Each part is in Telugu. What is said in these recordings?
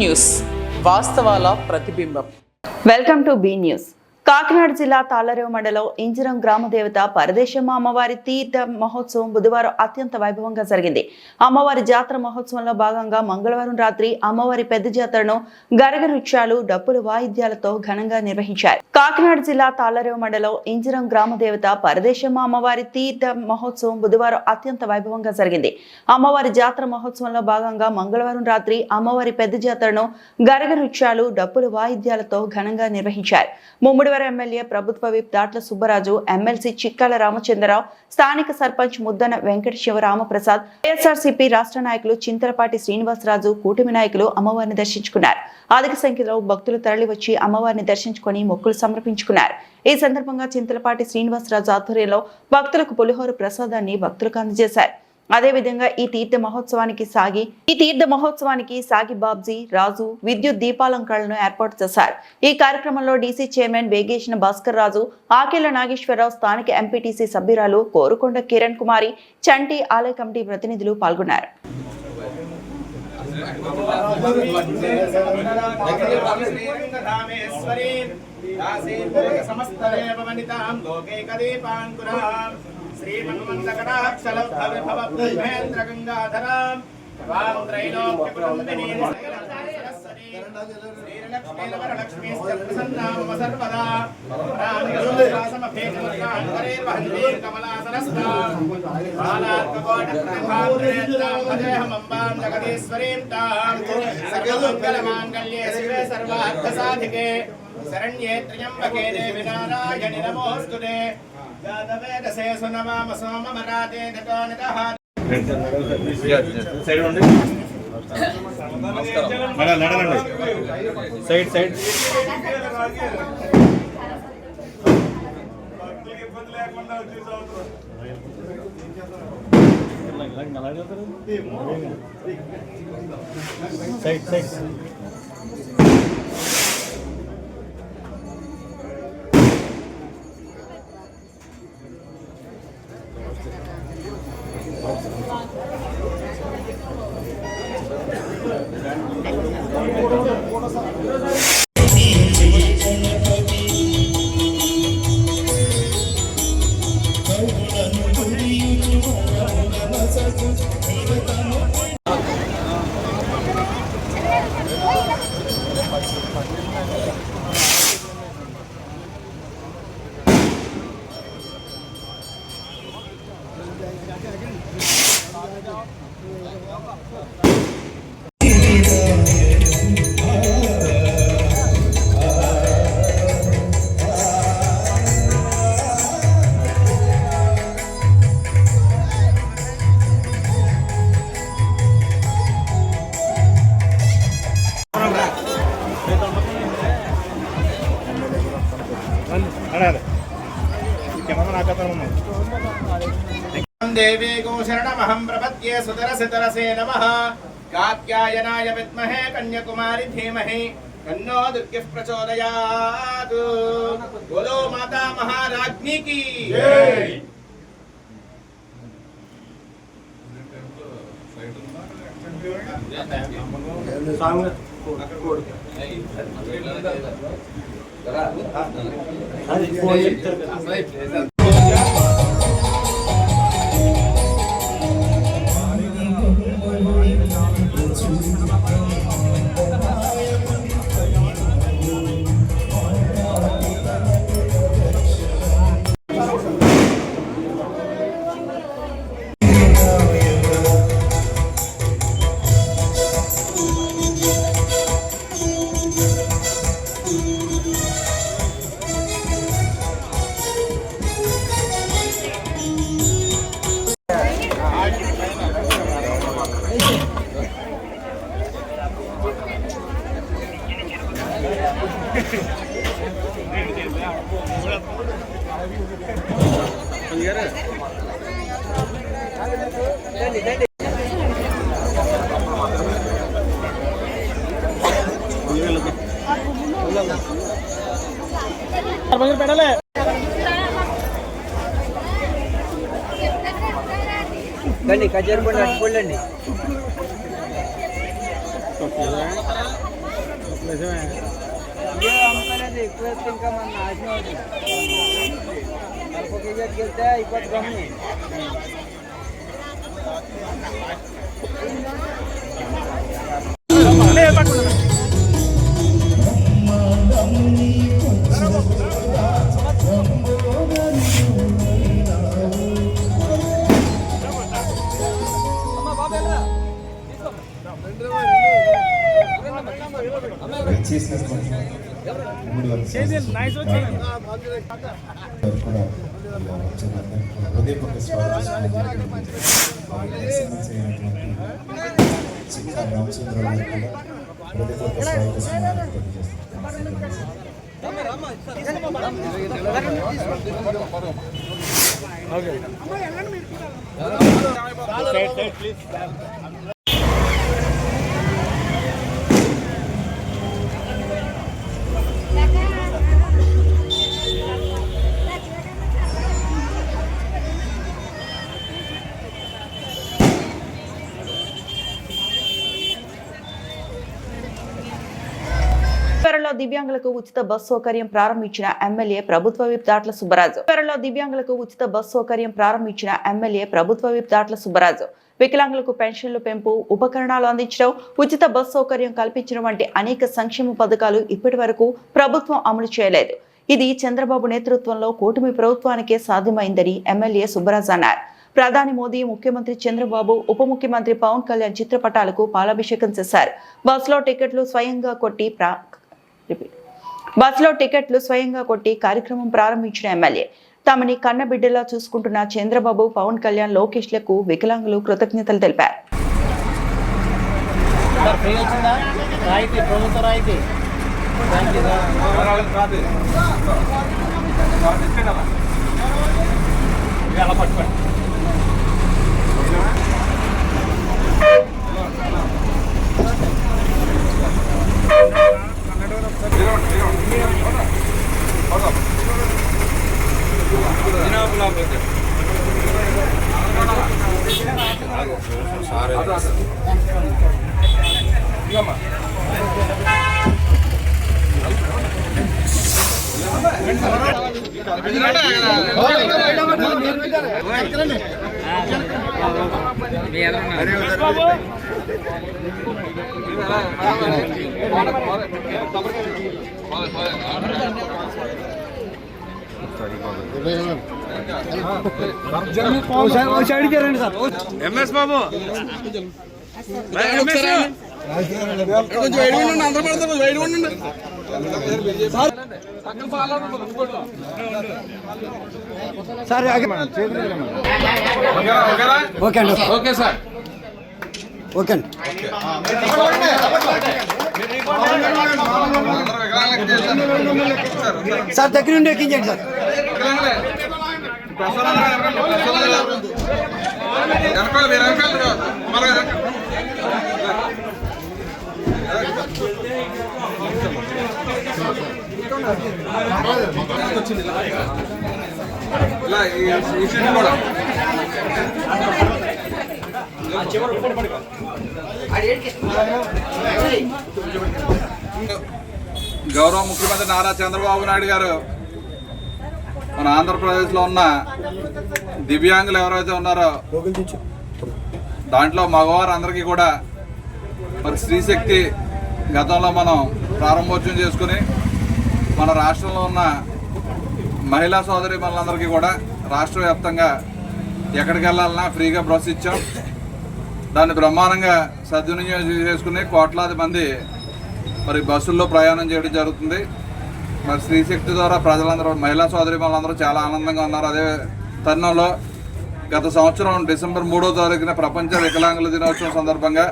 న్యూస్ వాస్తవాల ప్రతిబింబం. Welcome to be news. Kakinada జిల్లా తాళ్లరేవు మండలం ఇంజరం గ్రామ దేవత పరదేశమ్మ అమ్మవారి తీర్థ మహోత్సవం బుధవారం అత్యంత వైభవంగా జరిగింది. అమ్మవారి జాతర మహోత్సవంలో భాగంగా మంగళవారం రాత్రి అమ్మవారి పెద్ద జాతరను గరగ నృత్యాలు, డప్పుల వాయిద్యాలతో ఘనంగా నిర్వహించారు. కాకినాడ జిల్లా తాళ్లరేవు మండలం ఇంజరం గ్రామ దేవత పరదేశమ్మ అమ్మవారి తీర్థ మహోత్సవం బుధవారం అత్యంత వైభవంగా జరిగింది. అమ్మవారి జాతర మహోత్సవంలో భాగంగా మంగళవారం రాత్రి అమ్మవారి పెద్ద జాతరను గరగ నృత్యాలు, డప్పుల వాయిద్యాలతో ఘనంగా నిర్వహించారు. ముమ్మడివరం ఎమ్మెల్యే ప్రభుత్వ విప్ దాట్ల సుబ్బరాజు, ఎమ్మెల్సీ చిక్కాల రామచంద్రరావు, స్థానిక సర్పంచ్ ముద్దన వెంకట శివరామప్రసాద్, వైఎస్ఆర్సీపీ రాష్ట్ర నాయకులు చింతలపాటి శ్రీనివాసరాజు, కూటమి నాయకులు అమ్మవారిని దర్శించుకున్నారు. అధిక సంఖ్యలో భక్తులు తరలివచ్చి అమ్మవారిని దర్శించుకుని మొక్కులు సమర్పించుకున్నారు. ఈ సందర్భంగా చింతలపాటి శ్రీనివాసరాజు ఆధ్వర్యంలో భక్తులకు పులిహోర ప్రసాదాన్ని భక్తులకు అందజేశారు. అదేవిధంగా ఈ తీర్థ మహోత్సవానికి సాగి బాబ్జీ, రాజు విద్యుత్ దీపాలంకరణను ఏర్పాటు చేశారు. ఈ కార్యక్రమంలో డీసీ చైర్మన్ వేగేసిన భాస్కర్ రాజు, ఆకేళ్ల నాగేశ్వరరావు, స్థానిక ఎంపీటీసీ సభ్యురాలు కోరుకొండ కిరణ్ కుమారి, చంటి ఆలయ కమిటీ ప్రతినిధులు పాల్గొన్నారు. శ్రీమన్మంతకటాక్షలబ్ధవిభవ గంగాధరాం వాం త్రైలోక్యకుటుంబినీ శ్రీలక్ష్మీవరలక్ష్మీశ్చ సర్వదా కమలాసనస్వాం జగదీశ్వరీం తాం సర్వమంగళమాంగళ్యే శివే సర్వార్థసాధికే శరణ్యే త్ర్యంబకే దేవి నారాయణి నమోస్తుతే జాతవేదసే సునమామ సోమమరాతే దితోనితః సైడ్ ఉండి మళ్ళా నడవండి సైడ్ సైడ్ సైడ్ సైడ్ देवी गोशरणमहं प्रपद्ये सुतरसे नमः कात्यायनाय विद्महे कन्याकुमारी धीमहि तन्नो दुर्गः प्रचोदयात्। बोलो माता महाराज्ञी की जय। Gani kajar pun nak pulang ni. అమ్మకనేది ఎక్కువ వేస్తే ఇంకా మన నాశనం అవుతుంది. ఒక కేజీ వెళ్తే అయిపోతుంది గమ్మి. హృదయపూర్వక స్వాగతం రామచంద్రరావు గారికి కూడా హృదయపూర్వక స్వాగతం త్వరలో దివ్యాంగులకు ఉచిత బస్ సౌకర్యం ప్రారంభించిన ఎమ్మెల్యే ప్రభుత్వ విప్ దాట్ల సుబ్బరాజు. త్వరలో దివ్యాంగులకు ఉచిత బస్ సౌకర్యం ప్రారంభించిన ఎమ్మెల్యే ప్రభుత్వ విప్ దాట్ల సుబ్బరాజు. వికలాంగులకు పెన్షన్లు పెంపు, ఉపకరణాలు అందించడం, ఉచిత బస్ సౌకర్యం కల్పించడం వంటి అనేక సంక్షేమ పథకాలు ఇప్పటి వరకు ప్రభుత్వం అమలు చేయలేదు. ఇది చంద్రబాబు నేతృత్వంలో కూటమి ప్రభుత్వానికే సాధ్యమైందని ఎమ్మెల్యే సుబ్బరాజు అన్నారు. ప్రధాని మోదీ, ముఖ్యమంత్రి చంద్రబాబు, ఉప ముఖ్యమంత్రి పవన్ కళ్యాణ్ చిత్రపటాలకు పాలాభిషేకం చేశారు. బస్సులో టికెట్లు స్వయంగా కొట్టి కార్యక్రమం ప్రారంభించిన ఎమ్మెల్యే తమని కన్నబిడ్డలా చూసుకుంటున్న చంద్రబాబు, పవన్ కళ్యాణ్, లోకేష్లకు వికలాంగులు కృతజ్ఞతలు తెలిపారు. ఎంఎస్ బాబు కొంచెం వేడిగా అందరూ పడతారు, వేడిగా ఉండండి. ఓకే సార్, ఓకే సార్ దగ్గర నుండి ఎక్కించండి సార్. గౌరవ ముఖ్యమంత్రి నారా చంద్రబాబు నాయుడు గారు మన ఆంధ్రప్రదేశ్లో ఉన్న దివ్యాంగులు ఎవరైతే ఉన్నారో దాంట్లో మగవారు అందరికీ కూడా మరి స్త్రీశక్తి గతంలో మనం ప్రారంభోత్సవం చేసుకుని మన రాష్ట్రంలో ఉన్న మహిళా సోదరి మనందరికీ కూడా రాష్ట్ర వ్యాప్తంగా ఎక్కడికి వెళ్ళాలన్నా ఫ్రీగా బస్సు ఇచ్చాం. దాన్ని బ్రహ్మాండంగా సద్వినియోగం చేసుకుని కోట్లాది మంది మరి బస్సుల్లో ప్రయాణం చేయడం జరుగుతుంది. మరి స్త్రీశక్తి ద్వారా ప్రజలందరూ, మహిళా సోదరి మనందరూ చాలా ఆనందంగా ఉన్నారు. అదే తరుణంలో గత సంవత్సరం డిసెంబర్ 3వ తారీఖున ప్రపంచ వికలాంగుల దినోత్సవం సందర్భంగా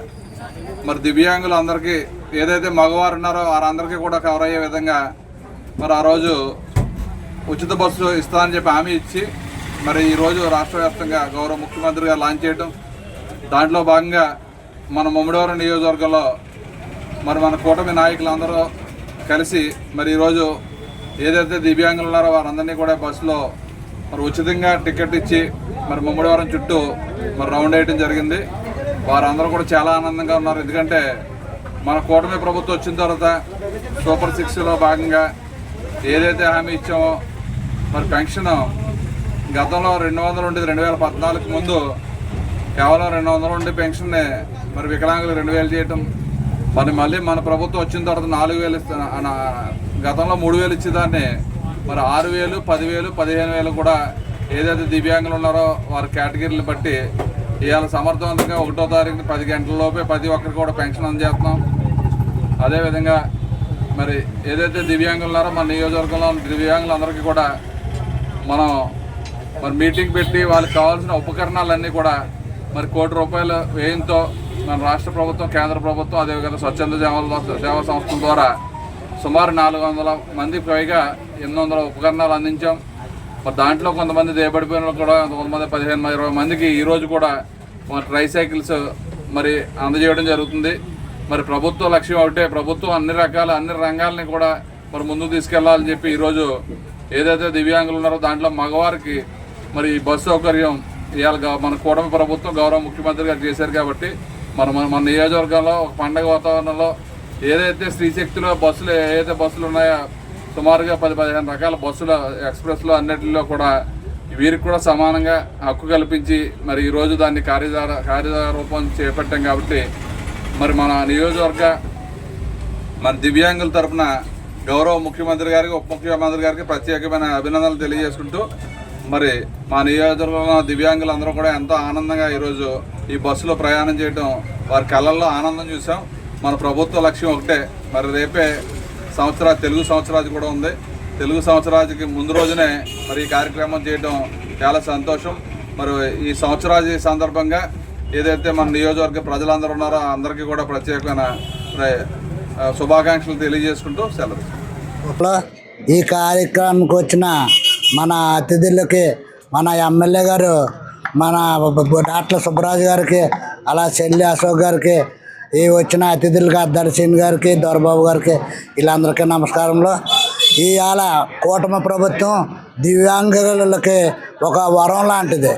మరి దివ్యాంగులు అందరికీ ఏదైతే మగవారు ఉన్నారో వారందరికీ కూడా కవర్ అయ్యే విధంగా మరి ఆ రోజు ఉచిత బస్సు ఇస్తామని చెప్పి హామీ ఇచ్చి మరి ఈరోజు రాష్ట్ర వ్యాప్తంగా గౌరవ ముఖ్యమంత్రి గారు లాంచ్ చేయడం, దాంట్లో భాగంగా మన ముమ్మడివరం నియోజకవర్గంలో మరి మన కూటమి నాయకులందరూ కలిసి మరి ఈరోజు ఏదైతే దివ్యాంగులు ఉన్నారో వారందరినీ కూడా బస్సులో మరి ఉచితంగా టికెట్ ఇచ్చి మరి ముమ్మడివరం చుట్టూ మరి రౌండ్ వేయడం జరిగింది. వారందరూ కూడా చాలా ఆనందంగా ఉన్నారు. ఎందుకంటే మన కూటమి ప్రభుత్వం వచ్చిన తర్వాత సూపర్ 6లో భాగంగా ఏదైతే హామీ ఇచ్చామో మరి పెన్షన్ గతంలో 200 ఉండేది 2014 ముందు కేవలం 200 ఉండే పెన్షన్ని మరి వికలాంగులు 2000 చేయటం మరి మళ్ళీ మన ప్రభుత్వం వచ్చిన తర్వాత 4000 గతంలో 3000 ఇచ్చేదాన్ని మరి 6000, 10,000, 15,000 కూడా ఏదైతే దివ్యాంగులు ఉన్నారో వారి కేటగిరీలు బట్టి ఇవాళ సమర్థవంతంగా 1వ తారీఖున 10 గంటల లోపే ప్రతి ఒక్కరికి కూడా పెన్షన్ అందజేస్తున్నాం. అదేవిధంగా మరి ఏదైతే దివ్యాంగులు ఉన్నారో మన నియోజకవర్గంలో దివ్యాంగులందరికీ కూడా మనం మరి మీటింగ్ పెట్టి వాళ్ళకి కావాల్సిన ఉపకరణాలన్నీ కూడా మరి ₹1 కోటి వ్యయంతో మన రాష్ట్ర ప్రభుత్వం, కేంద్ర ప్రభుత్వం, అదేవిధంగా స్వచ్ఛంద సేవా సంస్థల ద్వారా సుమారు 400 మందికి పైగా 800 ఉపకరణాలు అందించాం. మరి దాంట్లో కొంతమంది దేబడిపోయిన కూడా కొంతమంది 15-20 మందికి ఈరోజు కూడా మన ట్రైసైకిల్స్ మరి అందజేయడం జరుగుతుంది. మరి ప్రభుత్వ లక్ష్యం ఒకటే, ప్రభుత్వం అన్ని రంగాలని కూడా మరి ముందుకు తీసుకెళ్లాలని చెప్పి ఈరోజు ఏదైతే దివ్యాంగులు ఉన్నారో దాంట్లో మగవారికి మరి బస్సు సౌకర్యం ఇవాళ మన కూటమి ప్రభుత్వం గౌరవ ముఖ్యమంత్రి గారు చేశారు. కాబట్టి మన నియోజకవర్గంలో ఒక పండగ వాతావరణంలో ఏదైతే స్త్రీశక్తిలో ఏదైతే బస్సులు ఉన్నాయో సుమారుగా 10-15 రకాల బస్సుల ఎక్స్ప్రెస్లో అన్నిటిలో కూడా వీరికి కూడా సమానంగా హక్కు కల్పించి మరి ఈరోజు దాన్ని కార్యరూపం చేపట్టాం. కాబట్టి మరి మన నియోజకవర్గ మన దివ్యాంగుల తరఫున గౌరవ ముఖ్యమంత్రి గారికి, ఉప ముఖ్యమంత్రి గారికి ప్రత్యేకమైన అభినందనలు తెలియజేసుకుంటూ మరి మా నియోజకవర్గంలో దివ్యాంగులందరూ కూడా ఎంతో ఆనందంగా ఈరోజు ఈ బస్సులో ప్రయాణం చేయడం వారి కళ్ళల్లో ఆనందం చూసాం. మన ప్రభుత్వ లక్ష్యం ఒకటే, మరి రేపే తెలుగు సంవత్సరాది కూడా ఉంది. తెలుగు సంవత్సరాదికి ముందు రోజునే మరి ఈ కార్యక్రమం చేయడం చాలా సంతోషం. మరి ఈ సంవత్సరాది సందర్భంగా ఏదైతే మన నియోజకవర్గ ప్రజలందరూ ఉన్నారో అందరికీ కూడా ప్రత్యేకమైన శుభాకాంక్షలు తెలియజేసుకుంటూ సెలవు. ఈ కార్యక్రమానికి వచ్చిన మన అతిథులకి మన ఎమ్మెల్యే గారు, మన డాక్టర్ సుబ్బరాజు గారికి, అలా చెల్లి అశోక్ గారికి, ఈ వచ్చిన అతిథులకి దర్శన్ గారికి, దొరబాబు గారికి, వీళ్ళందరికీ నమస్కారంలో. ఇవాళ కూటమి ప్రభుత్వం దివ్యాంగులకి ఒక వరం లాంటిది.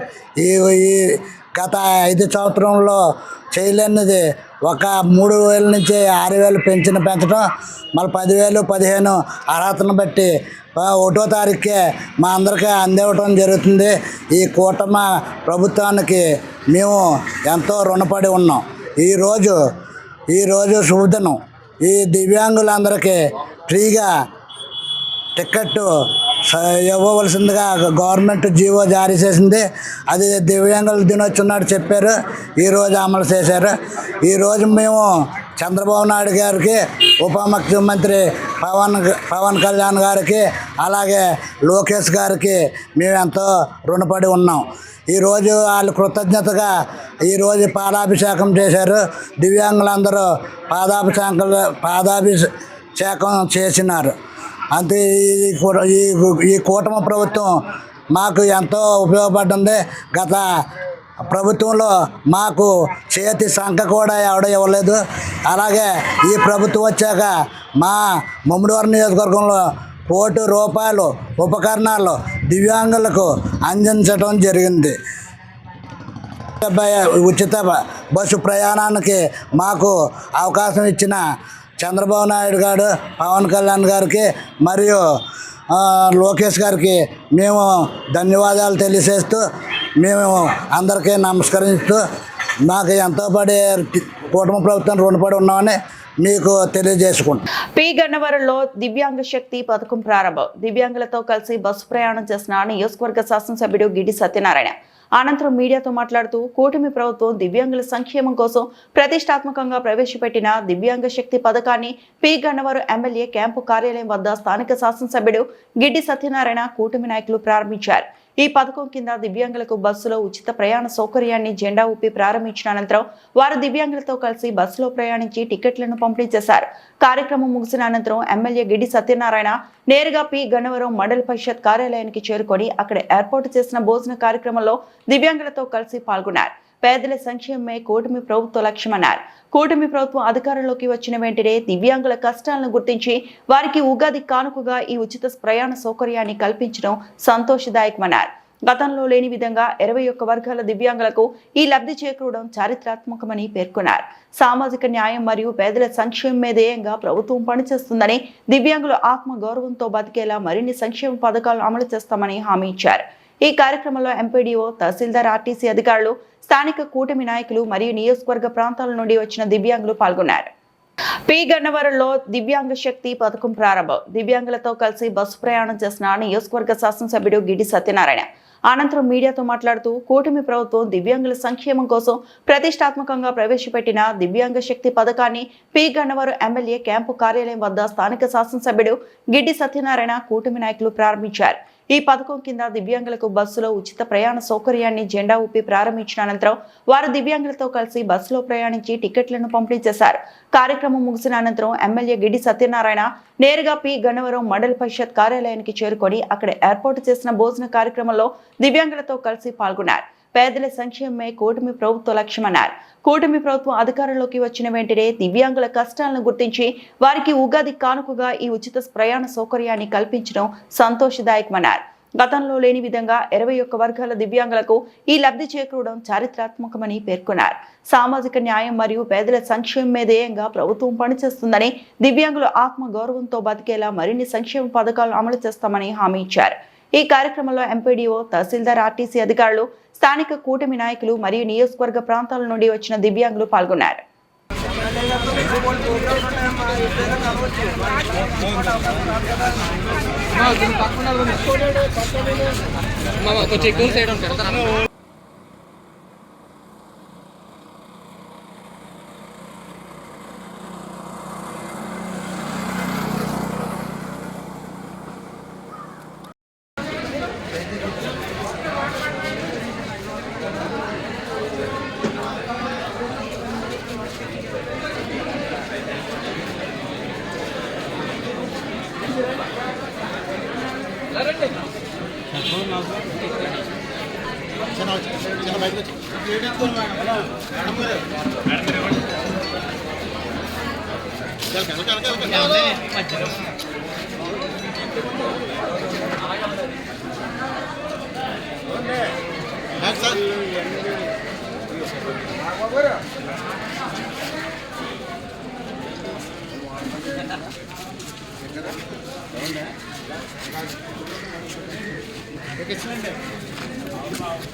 ఈ గత 5 సంవత్సరంలో చేయలేనిది ఒక 3,000 నుంచి 6,000 పెంచడం, మళ్ళీ 10,000, 15 అర్హతను బట్టి 1వ తారీఖుకే మా అందరికీ అందివ్వడం జరుగుతుంది. ఈ కూటమి ప్రభుత్వానికి మేము ఎంతో రుణపడి ఉన్నాం. ఈరోజు శుభదినం. ఈ దివ్యాంగులందరికీ ఫ్రీగా టికెట్ ఇవ్వవలసిందిగా గవర్నమెంట్ జీవో జారీ చేసింది. అది దివ్యాంగుల దినోత్సవం నాడు చెప్పారు, ఈరోజు అమలు చేశారు. ఈరోజు మేము చంద్రబాబు నాయుడు గారికి, ఉప ముఖ్యమంత్రి పవన్ కళ్యాణ్ గారికి, అలాగే లోకేష్ గారికి మేము ఎంతో రుణపడి ఉన్నాం. ఈరోజు వాళ్ళు కృతజ్ఞతగా ఈరోజు పాదాభిషేకం చేశారు. దివ్యాంగులందరూ పాదాభిషేకం చేసినారు. అంతే. ఈ కూటమి ప్రభుత్వం మాకు ఎంతో ఉపయోగపడింది. గత ప్రభుత్వంలో మాకు చేతి సంఖ కూడా ఎవడ ఇవ్వలేదు. అలాగే ఈ ప్రభుత్వం వచ్చాక మా ముమ్మడివారి నియోజకవర్గంలో ₹1 ఉపకరణాలు దివ్యాంగులకు అందించడం జరిగింది. ఉచిత బస్సు ప్రయాణానికి మాకు అవకాశం ఇచ్చిన చంద్రబాబు నాయుడు గారు, పవన్ కళ్యాణ్ గారికి మరియు లోకేష్ గారికి మేము ధన్యవాదాలు తెలియజేస్తూ మేము అందరికీ నమస్కరిస్తూ మాకు ఎంతో పడి కూటమి ప్రభుత్వం రుణపడి ఉన్నామని మీకు తెలియజేసుకుంటాం. పి గన్నవరంలో దివ్యాంగ శక్తి పథకం ప్రారంభం. దివ్యాంగులతో కలిసి బస్సు ప్రయాణం చేసిన నియోజకవర్గ శాసనసభ్యుడు గిడ్డి సత్యనారాయణ అనంతరం మీడియాతో మాట్లాడుతూ కూటమి ప్రభుత్వం దివ్యాంగుల సంక్షేమం కోసం ప్రతిష్టాత్మకంగా ప్రవేశపెట్టిన దివ్యాంగ శక్తి పథకాన్ని పి గన్నవరం ఎమ్మెల్యే క్యాంపు కార్యాలయం వద్ద స్థానిక శాసనసభ్యుడు గిడ్డి సత్యనారాయణ కూటమి నాయకులు ప్రారంభించారు. ఈ పథకం కింద దివ్యాంగులకు బస్సులో ఉచిత ప్రయాణ సౌకర్యాన్ని జెండా ఊపి ప్రారంభించిన అనంతరం వారు దివ్యాంగులతో కలిసి బస్సులో ప్రయాణించి టికెట్లను పంపిణీ చేశారు. కార్యక్రమం ముగిసిన అనంతరం ఎమ్మెల్యే గిడ్డి సత్యనారాయణ నేరుగా పి గన్నవరం మండల పరిషత్ కార్యాలయానికి చేరుకొని అక్కడ ఏర్పాటు చేసిన భోజన కార్యక్రమంలో దివ్యాంగులతో కలిసి పాల్గొన్నారు. పేదల సంక్షేమమే కూటమి ప్రభుత్వ లక్ష్యమన్నారు. కూటమి ప్రభుత్వం అధికారంలోకి వచ్చిన వెంటనే దివ్యాంగుల కష్టాలను గుర్తించి వారికి ఉగాది కానుకగా ఈ ఉచిత ప్రయాణ సౌకర్యాన్ని కల్పించడం సంతోషదాయకమన్నారు. గతంలో లేని విధంగా 21 వర్గాల దివ్యాంగులకు ఈ లబ్ధి చేకూరడం చారిత్రాత్మకమని పేర్కొన్నారు. సామాజిక న్యాయం మరియు పేదల సంక్షేమమే ధ్యేయంగా ప్రభుత్వం పనిచేస్తుందని, దివ్యాంగులు ఆత్మ గౌరవంతో బతికేలా మరిన్ని సంక్షేమ పథకాలను అమలు చేస్తామని హామీ ఇచ్చారు. ఈ కార్యక్రమంలో ఎంపీడీఓ, తహసీల్దార్, ఆర్టీసీ అధికారులు, స్థానిక కూటమి నాయకులు మరియు నియోజకవర్గ ప్రాంతాల నుండి వచ్చిన దివ్యాంగులు పాల్గొన్నారు. పి గన్నవరంలో దివ్యాంగ శక్తి పథకం ప్రారంభం. దివ్యాంగులతో కలిసి బస్సు ప్రయాణం చేసిన నియోజకవర్గ శాసనసభ్యుడు గిడ్డి సత్యనారాయణ అనంతరం మీడియాతో మాట్లాడుతూ, కూటమి ప్రభుత్వం దివ్యాంగుల సంక్షేమం కోసం ప్రతిష్టాత్మకంగా ప్రవేశపెట్టిన దివ్యాంగ శక్తి పథకాన్ని పి గన్నవరం ఎమ్మెల్యే క్యాంపు కార్యాలయం వద్ద స్థానిక శాసనసభ్యుడు గిడ్డి సత్యనారాయణ, కూటమి నాయకులు ప్రారంభించారు. ఈ పథకం కింద దివ్యాంగులకు బస్సులో ఉచిత ప్రయాణ సౌకర్యాన్ని జెండా ఊపి ప్రారంభించిన అనంతరం వారు దివ్యాంగులతో కలిసి బస్సులో ప్రయాణించి టికెట్లను పంపిణీ చేశారు. కార్యక్రమం ముగిసిన అనంతరం ఎమ్మెల్యే గిడ్డి సత్యనారాయణ నేరుగా పి గన్నవరం మండల పరిషత్ కార్యాలయానికి చేరుకొని అక్కడ ఏర్పాటు చేసిన భోజన కార్యక్రమంలో దివ్యాంగులతో కలిసి పాల్గొన్నారు. పేదల సంక్షేమమే కూటమి ప్రభుత్వ లక్ష్యమన్నారు. కూటమి ప్రభుత్వం అధికారంలోకి వచ్చిన వెంటనే దివ్యాంగుల కష్టాలను గుర్తించి వారికి ఉగాది కానుకగా ఈ ఉచిత ప్రయాణ సౌకర్యాన్ని కల్పించడం సంతోషదాయకమన్నారు. గతంలో లేని విధంగా 21 వర్గాల దివ్యాంగులకు ఈ లబ్ధి చేకూరడం చారిత్రాత్మకమని పేర్కొన్నారు. సామాజిక న్యాయం మరియు పేదల సంక్షేమమే ధ్యేయంగా ప్రభుత్వం పనిచేస్తుందని, దివ్యాంగులు ఆత్మ గౌరవంతో బతికేలా మరిన్ని సంక్షేమ పథకాలను అమలు చేస్తామని హామీ ఇచ్చారు. ఈ కార్యక్రమంలో ఎంపీడీఓ, తహసీల్దార్, ఆర్టీసీ అధికారులు, స్థానిక కూటమి నాయకులు మరియు నియోజకవర్గ ప్రాంతాల నుండి వచ్చిన దివ్యాంగులు పాల్గొన్నారు.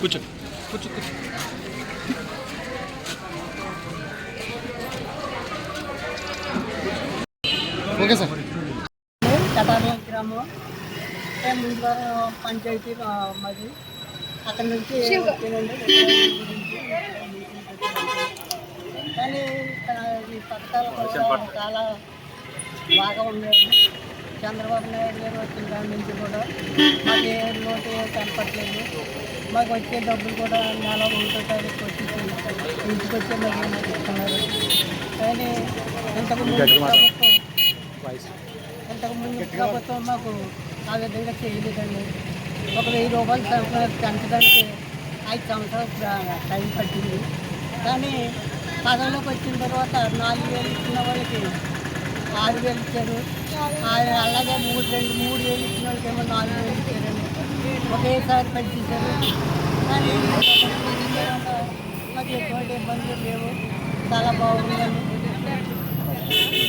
కూర్చో కూర్చో కూర్చో. Okay sir. కటారం గ్రామం ముందువారం పంచాయతీ మాది. అక్కడి నుంచి కానీ ఈ పథకాలు చాలా బాగా ఉన్నాయి. చంద్రబాబు నాయుడు గారు వచ్చిన దాని నుంచి కూడా మాకు ఏ లోటు కనపట్లేదు. మాకు వచ్చే డబ్బులు కూడా నెల 1వ తారీఖు వచ్చి ఇంటికి వచ్చే మాకు ఇస్తున్నారు. కానీ ఇంతకుముందు ప్రభుత్వం మాకు ఆ విధంగా చేయలేదండి. ఒక 1000 రూపాయలు పెంచడానికి 5 సంవత్సరాలు టైం పట్టింది. కానీ పదవిలోకి వచ్చిన తర్వాత 4000 ఇచ్చిన వాళ్ళకి 6000 ఇచ్చారు. అలాగే 3,000 ఇచ్చిన వాళ్ళకేమో 4000 ఇచ్చారండి. ఒకేసారి పెంచారు. కానీ మాకు ఎటువంటి ఇబ్బందులు లేవు. చాలా బాగుందండి.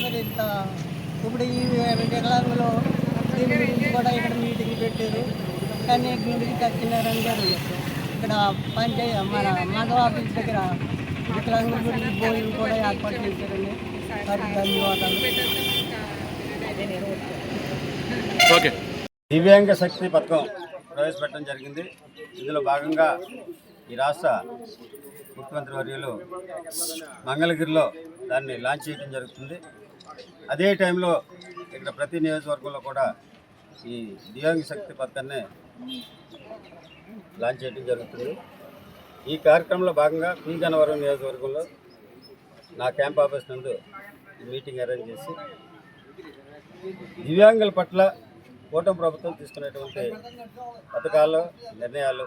మరి ఇంత ఇప్పుడు ఈ వికలాంగులు దీని గురించి కూడా ఇక్కడ మీటింగ్ పెట్టారు. కానీ గుండెకి సత్యనారాయణ గారు ఇక్కడ మన మండల ఆఫీస్ దగ్గర వికలాంగుల గురించి భోజనం కూడా ఏర్పాటు చేశారండి. వారికి ధన్యవాదాలు. దివ్యాంగ శక్తి పథకం ప్రవేశపెట్టడం జరిగింది. ఇందులో భాగంగా ఈ రాష్ట్ర ముఖ్యమంత్రి వర్యులు మంగళగిరిలో దాన్ని లాంచ్ చేయడం జరుగుతుంది. అదే టైంలో ఇక్కడ ప్రతి నియోజకవర్గంలో కూడా ఈ దివ్యాంగ శక్తి పథకాన్ని లాంచ్ చేయడం జరుగుతుంది. ఈ కార్యక్రమంలో భాగంగా పి గన్నవరం నియోజకవర్గంలో నా క్యాంప్ ఆఫీస్ నందు మీటింగ్ అరేంజ్ చేసి దివ్యాంగుల పట్ల కూటమి ప్రభుత్వం తీసుకునేటువంటి పథకాలు, నిర్ణయాలు,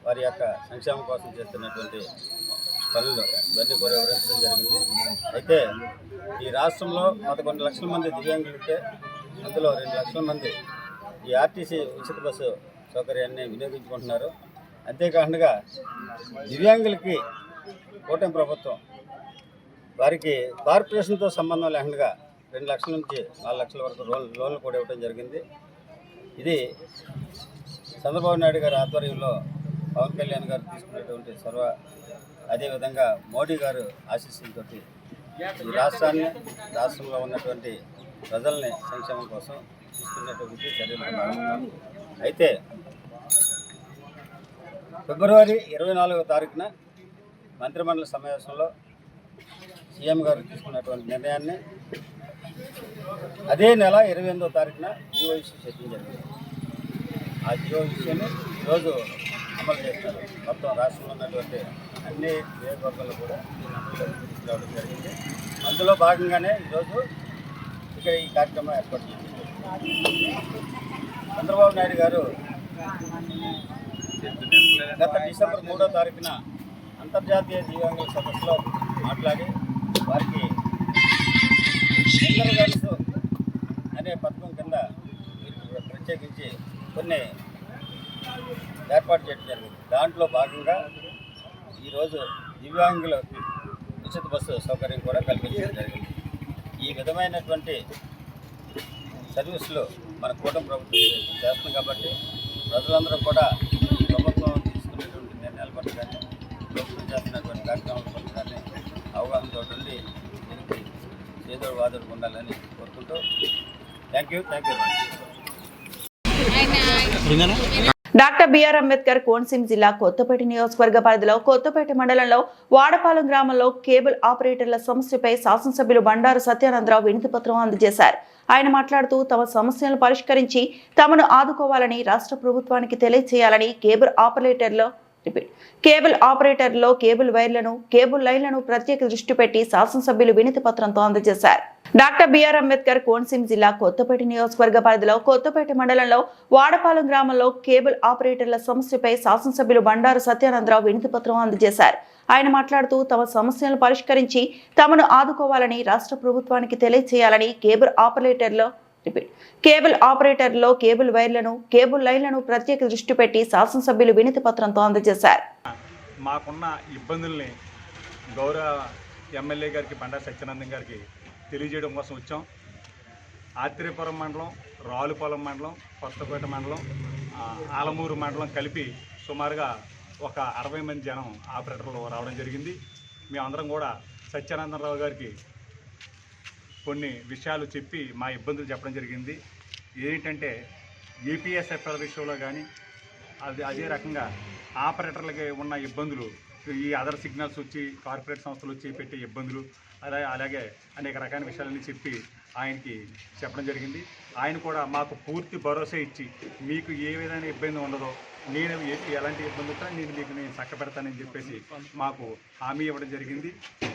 వారి యొక్క సంక్షేమం కోసం చేస్తున్నటువంటి పనులు ఇవన్నీ కూడా వివరించడం జరిగింది. అయితే ఈ రాష్ట్రంలో 11 లక్షల మంది దివ్యాంగులు ఉంటే అందులో 2 లక్షల మంది ఈ ఆర్టీసీ ఉచిత బస్సు సౌకర్యాన్ని వినియోగించుకుంటున్నారు. అంతేకాకుండా దివ్యాంగులకి కూటమి ప్రభుత్వం వారికి కార్పొరేషన్తో సంబంధం లేకుండా 2 లక్షల నుంచి 4 లక్షల వరకు లోన్లు కూడా ఇవ్వడం జరిగింది. ఇది చంద్రబాబు నాయుడు గారి ఆధ్వర్యంలో పవన్ కళ్యాణ్ గారు తీసుకున్నటువంటి అదేవిధంగా మోడీ గారు ఆశీస్సులతో ఈ రాష్ట్రంలో ఉన్నటువంటి ప్రజల్ని సంక్షేమం కోసం తీసుకున్నటువంటి చర్యలు. అయితే ఫిబ్రవరి 24వ తారీఖున మంత్రిమండలి సమావేశంలో సీఎం గారు తీసుకున్నటువంటి నిర్ణయాన్ని అదే నెల 28వ తారీఖున జియో ఇష్యూ చేయడం జరిగింది. ఆ జియో ఇష్యూని ఈరోజు అమలు చేస్తారు. మొత్తం రాష్ట్రంలో ఉన్నటువంటి అన్ని నియోజకవర్గాల్లో కూడా తీసుకురావడం జరిగింది. అందులో భాగంగానే ఈరోజు ఇక్కడ ఈ కార్యక్రమం ఏర్పాటు చేసింది. చంద్రబాబు నాయుడు గారు గత డిసెంబర్ 3వ తారీఖున అంతర్జాతీయ దివ్యాంగుల సదస్సులో మాట్లాడి వారికి ఇంద్రధనుసు అనే పథకం కింద ప్రత్యేకించి కొన్ని ఏర్పాటు చేయడం జరిగింది. దాంట్లో భాగంగా ఈరోజు దివ్యాంగులకు ఉచిత బస్సు సౌకర్యం కూడా కల్పించడం జరిగింది. ఈ విధమైనటువంటి సర్వీసులు మన కూటమి ప్రభుత్వం చేస్తుంది కాబట్టి ప్రజలందరూ కూడా ఈ ప్రభుత్వం తీసుకునేటువంటి నిర్ణయాల పట్ల కానీ ప్రభుత్వం చేస్తున్నటువంటి కార్యక్రమాల పట్ల కానీ అవగాహనతో ఉండి దీనికి చేదోడు వాదోడు ఉండాలని కోరుకుంటూ thank you. Doctor BR Ambedkar Konaseema జిల్లా కొత్తపేట నియోజకవర్గ పరిధిలో కొత్తపేట మండలంలో వాడపాలెం గ్రామంలో కేబుల్ ఆపరేటర్ల సమస్యపై శాసనసభ్యులు బండారు సత్యానందరావు వినతి పత్రం అందజేశారు. ఆయన మాట్లాడుతూ తమ సమస్యలను పరిష్కరించి తమను ఆదుకోవాలని రాష్ట్ర ప్రభుత్వానికి తెలియజేయాలని కేబుల్ ఆపరేటర్లో కేబుల్ వైర్లను కేబుల్ లైన్లను ప్రత్యేక దృష్టి పెట్టి శాసనసభ్యులు వినతి పత్రంతో అందజేశారు. డాక్టర్ బిఆర్ అంబేద్కర్ కోనసీమ జిల్లా కొత్తపేట నియోజకవర్గ పరిధిలో కొత్తపేట మండలంలో వాడపాలెం గ్రామంలో కేబుల్ ఆపరేటర్ల సమస్యపై శాసనసభ్యులు బండారు సత్యానందరావు వినతి పత్రం అందజేశారు. ఆయన మాట్లాడుతూ తమ సమస్యలను పరిష్కరించి తమను ఆదుకోవాలని రాష్ట్ర ప్రభుత్వానికి తెలియజేయాలని కేబుల్ ఆపరేటర్లో కేబుల్ వైర్లను కేబుల్ లైన్లను ప్రత్యేక దృష్టి పెట్టి శాసనసభ్యులు వినతి పత్రంతో అందజేశారు. మాకున్న ఇబ్బందుల్ని గౌరవ ఎమ్మెల్యే గారికి బండారు సత్యానందం గారికి తెలియజేయడం కోసం వచ్చాం. ఆత్రేయపురం మండలం, రావులపాలెం మండలం, కొత్తపేట మండలం, ఆలమూరు మండలం కలిపి సుమారుగా ఒక 60 మంది జనం ఆపరేటర్లు రావడం జరిగింది. మేమందరం కూడా సత్యానందరావు గారికి కొన్ని విషయాలు చెప్పి మా ఇబ్బందులు చెప్పడం జరిగింది. ఏంటంటే ఈపీఎస్ఎఫ్ఎల్ విషయంలో కానీ అదే రకంగా ఆపరేటర్లకి ఉన్న ఇబ్బందులు, ఈ అదర్ సిగ్నల్స్ వచ్చి కార్పొరేట్ సంస్థలు వచ్చి పెట్టే ఇబ్బందులు, అలాగే అనేక రకాల విషయాలన్నీ చెప్పి ఆయనకి చెప్పడం జరిగింది. ఆయన కూడా మాకు పూర్తి భరోసా ఇచ్చి మీకు ఏ విధమైన ఇబ్బంది ఉండదో, నేను ఎలాంటి ఇబ్బంది ఉంటే నేను చక్కబెడతానని చెప్పేసి మాకు హామీ ఇవ్వడం జరిగింది.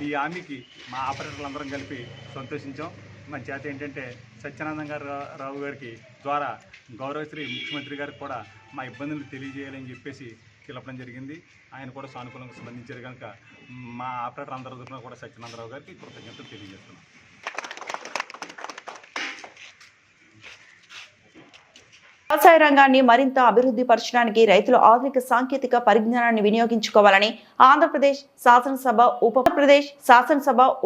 ఈ హామీకి మా ఆపరేటర్లందరం కలిపి సంతోషించాం. మన చేత ఏంటంటే సత్యానంద రావు గారికి ద్వారా గౌరవశ్రీ ముఖ్యమంత్రి గారికి కూడా మా ఇబ్బందులు తెలియజేయాలని చెప్పేసి పిలపడం జరిగింది. ఆయన కూడా సానుకూలంగా స్పందించారు కనుక మా ఆపరేటర్ అందరి తరఫున కూడా సత్యానందరావు గారికి కృతజ్ఞతలు తెలియజేస్తున్నాం. వ్యవసాయ రంగాన్ని మరింత అభివృద్ధి పరచడానికి రైతులు ఆధునిక సాంకేతిక పరిజ్ఞానాన్ని వినియోగించుకోవాలని ఆంధ్రప్రదేశ్ శాసనసభ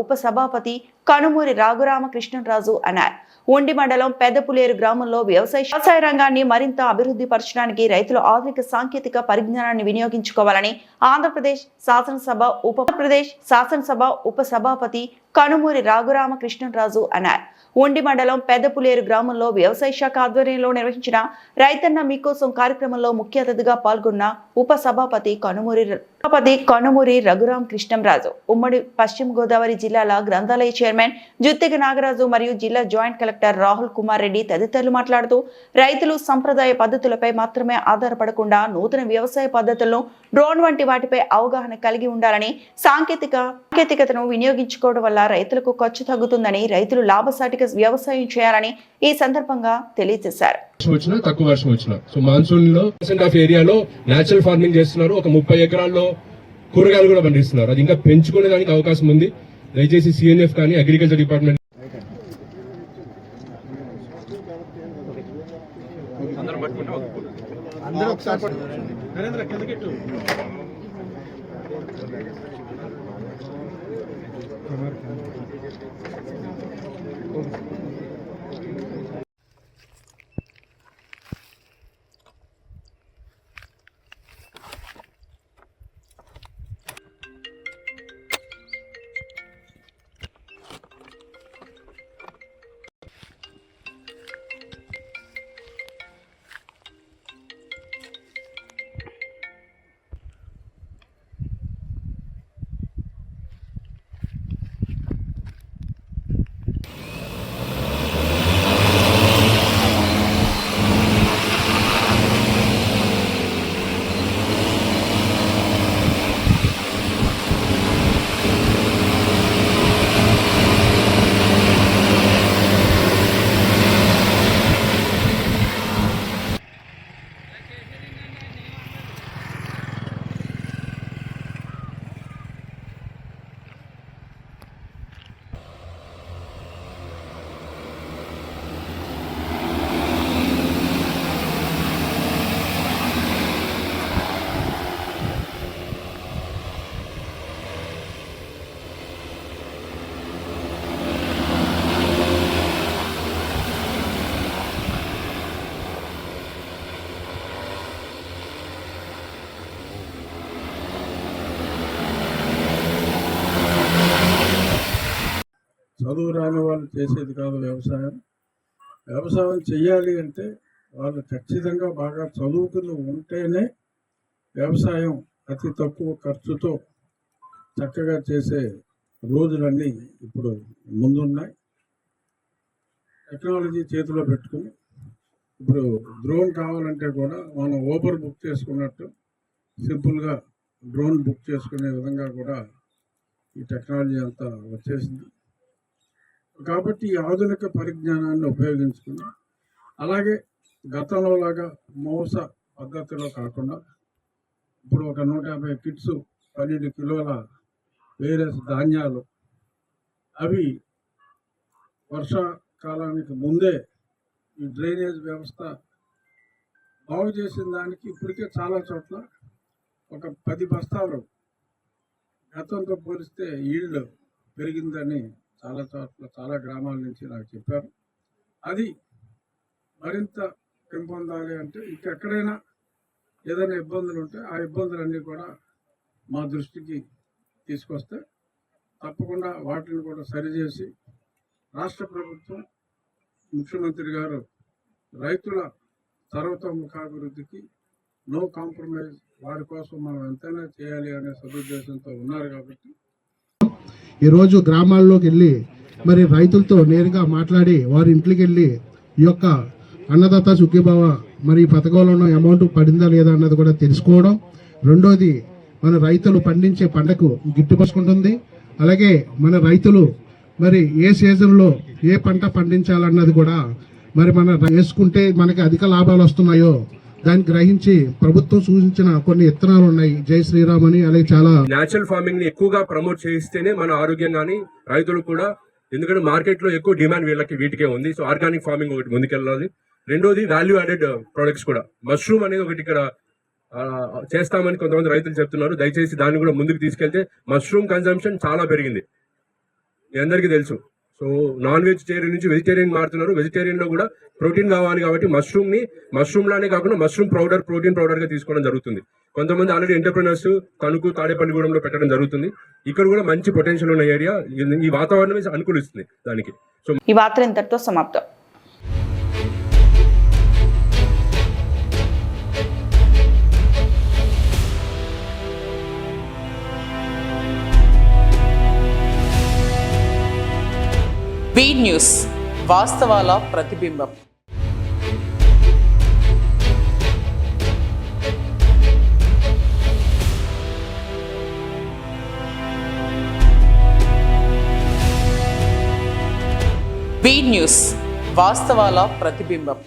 ఉప సభాపతి కనుమూరి రఘురామకృష్ణరాజు అన్నారు. ఉండి మండలం పెద్దపులేరు గ్రామంలో వ్యవసాయ రంగాన్ని మరింత అభివృద్ధి పరచడానికి రైతులు ఆధునిక సాంకేతిక పరిజ్ఞానాన్ని వినియోగించుకోవాలని ఆంధ్రప్రదేశ్ శాసనసభ ఉప సభాపతి కనుమూరి రఘురామకృష్ణరాజు అన్నారు. ఉండి మండలం పెద్దపులేరు గ్రామంలో వ్యవసాయ శాఖ ఆధ్వర్యంలో నిర్వహించిన రైతన్న మీకోసం కార్యక్రమంలో ముఖ్య అతిథిగా పాల్గొన్న ఉప సభాపతి కనుమూరి రఘురామకృష్ణరాజు, ఉమ్మడి పశ్చిమ గోదావరి జిల్లాల గ్రంథాలయ చైర్మన్ జుత్తిగ నాగరాజు మరియు జిల్లా జాయింట్ కలెక్టర్ రాహుల్ కుమార్ రెడ్డి తదితరులు మాట్లాడుతూ రైతులు సంప్రదాయ పద్ధతులపై మాత్రమే ఆధారపడకుండా నూతన వ్యవసాయ పద్ధతులను, డ్రోన్ వంటి వాటిపై అవగాహన కలిగి ఉండాలని, సాంకేతికతను వినియోగించుకోవడం వల్ల రైతులకు ఖర్చు తగ్గుతుందని, రైతులు లాభసాటిగా వ్యవసాయం చేయాలని ఈ సందర్భంగా తెలియజేశారు. తక్కువ వర్షం వచ్చినా సో మాన్సూన్ లో ఏరియాలో నేచురల్ ఫార్మింగ్ చేస్తున్నారు. ఒక 30 ఎకరాల్లో కూరగాయలు కూడా పండిస్తున్నారు. అది ఇంకా పెంచుకునే దానికి అవకాశం ఉంది. దయచేసి సిఎన్ఎఫ్ కానీ అగ్రికల్చర్ డిపార్ట్మెంట్ ఒకసారి పట్టుకుంటే అందరూ ఒకసారి నరేంద్ర కిందకెట్టు. చదువు రాని వాళ్ళు చేసేది కాదు వ్యవసాయం. వ్యవసాయం చేయాలి అంటే వాళ్ళు ఖచ్చితంగా బాగా చదువుకుని ఉంటేనే వ్యవసాయం అతి తక్కువ ఖర్చుతో చక్కగా చేసే రోజులన్నీ ఇప్పుడు ముందున్నాయి. టెక్నాలజీ చేతిలో పెట్టుకుని ఇప్పుడు డ్రోన్ కావాలంటే కూడా మనం ఊబర్ బుక్ చేసుకున్నట్టు సింపుల్గా డ్రోన్ బుక్ చేసుకునే విధంగా కూడా ఈ టెక్నాలజీ అంతా వచ్చేసింది. కాబట్టి ఈ ఆధునిక పరిజ్ఞానాన్ని ఉపయోగించుకుని అలాగే గతంలో లాగా మోస పద్ధతిలో కాకుండా ఇప్పుడు ఒక 150 కిట్స్ 12 కిలోల వేరే ధాన్యాలు అవి వర్షాకాలానికి ముందే ఈ డ్రైనేజ్ వ్యవస్థ బాగు చేసిన దానికి ఇప్పటికే చాలా చోట్ల ఒక 10 బస్తాలు గతంతో పోలిస్తే ఈల్డ్ పెరిగిందని చాలా చోట్ల చాలా గ్రామాల నుంచి నాకు చెప్పారు. అది మరింత పెంపొందాలి అంటే ఇంకెక్కడైనా ఏదైనా ఇబ్బందులు ఉంటే ఆ ఇబ్బందులన్నీ కూడా మా దృష్టికి తీసుకొస్తే తప్పకుండా వాటిని కూడా సరిచేసి రాష్ట్ర ప్రభుత్వం ముఖ్యమంత్రి గారు రైతుల సర్వతోముఖాభివృద్ధికి నో కాంప్రమైజ్ వారి కోసం మనం ఎంతైనా చేయాలి అనే సదుద్దేశంతో ఉన్నారు. కాబట్టి ఈరోజు గ్రామాల్లోకి వెళ్ళి మరి రైతులతో నేరుగా మాట్లాడి వారి ఇంట్లోకి వెళ్ళి ఈ యొక్క అన్నదాత సుఖీభావ మరి ఈ పథకంలో ఉన్న అమౌంట్ పడిందా లేదా అన్నది కూడా తెలుసుకోవడం. రెండోది మన రైతులు పండించే పంటకు గిట్టుబడుకుంటుంది. అలాగే మన రైతులు మరి ఏ సీజన్లో ఏ పంట పండించాలన్నది కూడా మరి మన వేసుకుంటే మనకి అధిక లాభాలు వస్తున్నాయో దాన్ని గ్రహించి ప్రభుత్వం సూచించిన కొన్ని విత్తనాలు ఉన్నాయి, జై శ్రీరామ్ అని. అలాగే చాలా న్యాచురల్ ఫార్మింగ్ ని ఎక్కువగా ప్రమోట్ చేయిస్తేనే మన ఆరోగ్యం కానీ రైతులు కూడా, ఎందుకంటే మార్కెట్ లో ఎక్కువ డిమాండ్ వీటికే ఉంది. సో ఆర్గానిక్ ఫార్మింగ్ ఒకటి ముందుకెళ్ళాలి. రెండోది వాల్యూ యాడెడ్ ప్రొడక్ట్స్ కూడా, మష్రూమ్ అనేది ఒకటి ఇక్కడ చేస్తామని కొంతమంది రైతులు చెప్తున్నారు. దయచేసి దాన్ని కూడా ముందుకు తీసుకెళ్తే మష్రూమ్ కన్సంప్షన్ చాలా పెరిగింది, మీ అందరికీ తెలుసు. సో నాన్ వెజిటేరియన్ నుంచి వెజిటేరియన్ మారుతున్నారు. వెజిటేరియన్ లో కూడా ప్రోటీన్ కావాలి కాబట్టి మష్రూమ్ లానే కాకుండా మష్రూమ్ పౌడర్, ప్రోటీన్ పౌడర్ గా తీసుకోవడం జరుగుతుంది. కొంతమంది ఆల్రెడీ ఎంటర్ప్రినర్స్ తణుకు, తాడేపల్లిగూడెంలో పెట్టడం జరుగుతుంది. ఇక్కడ కూడా మంచి పొటెన్షియల్ ఉన్న ఏరియా, ఈ వాతావరణమే అనుకూలిస్తుంది దానికి. సో ఈ వార్త ఇంతటితో సమాప్తం. బీ న్యూస్, వాస్తవాల ప్రతిబింబం. బీ న్యూస్, వాస్తవాల ప్రతిబింబం.